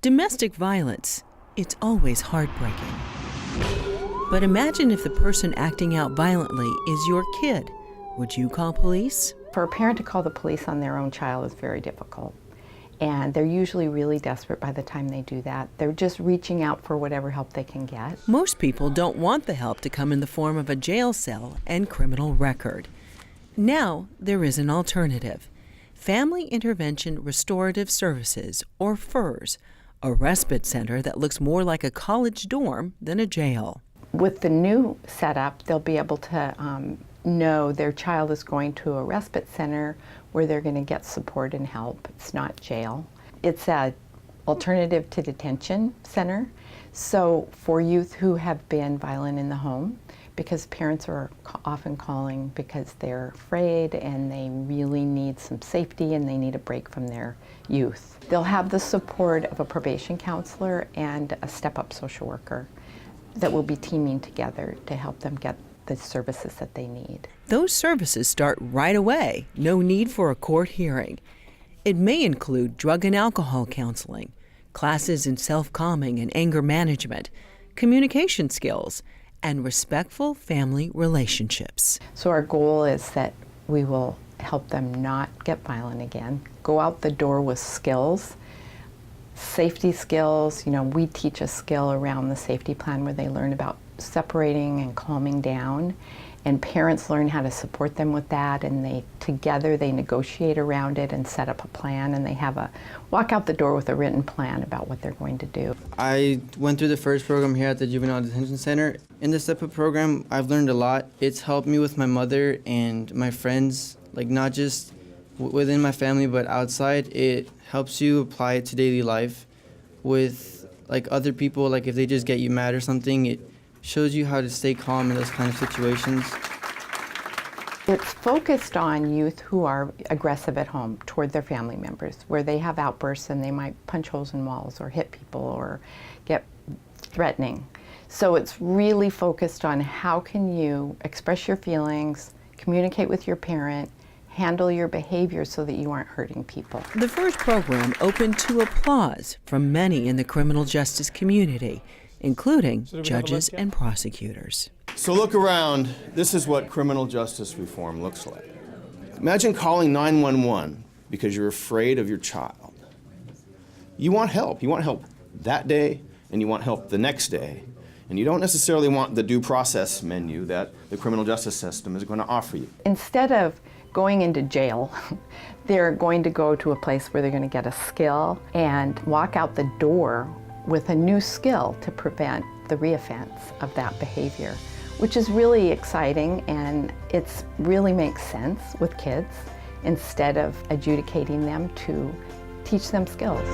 Domestic violence, it's always heartbreaking. But imagine if the person acting out violently is your kid. Would you call police? For a parent to call the police on their own child is very difficult. And they're usually really desperate by the time they do that. They're just reaching out for whatever help they can get. Most people don't want the help to come in the form of a jail cell and criminal record. Now, there is an alternative. Family Intervention Restorative Services, or FIRS, a respite center that looks more like a college dorm than a jail. With the new setup, they'll be able to know their child is going to a respite center where they're going to get support and help. It's not jail. It's an alternative to detention center. So for youth who have been violent in the home, because parents are often calling because they're afraid and they really need some safety and they need a break from their youth. They'll have the support of a probation counselor and a step-up social worker that will be teaming together to help them get the services that they need. Those services start right away, no need for a court hearing. It may include drug and alcohol counseling, classes in self-calming and anger management, communication skills, and respectful family relationships. So our goal is that we will help them not get violent again, go out the door with skills, safety skills. We teach a skill around the safety plan where they learn about separating and calming down, and parents learn how to support them with that, and together they negotiate around it and set up a plan, and they walk out the door with a written plan about what they're going to do. I went through the FIRS program here at the Juvenile Detention Center. In this type of program, I've learned a lot. It's helped me with my mother and my friends, like not just within my family, but outside. It helps you apply it to daily life with like other people. Like if they just get you mad or something, it shows you how to stay calm in those kind of situations. It's focused on youth who are aggressive at home toward their family members, where they have outbursts and they might punch holes in walls or hit people or get threatening. So it's really focused on how can you express your feelings, communicate with your parent, handle your behavior so that you aren't hurting people. The FIRS program opened to applause from many in the criminal justice community, including judges and prosecutors. So look around. This is what criminal justice reform looks like. Imagine calling 911 because you're afraid of your child. You want help. You want help that day, and you want help the next day. And you don't necessarily want the due process menu that the criminal justice system is going to offer you. Instead of going into jail, they're going to go to a place where they're going to get a skill and walk out the door with a new skill to prevent the reoffense of that behavior, which is really exciting, and it really makes sense with kids instead of adjudicating them to teach them skills.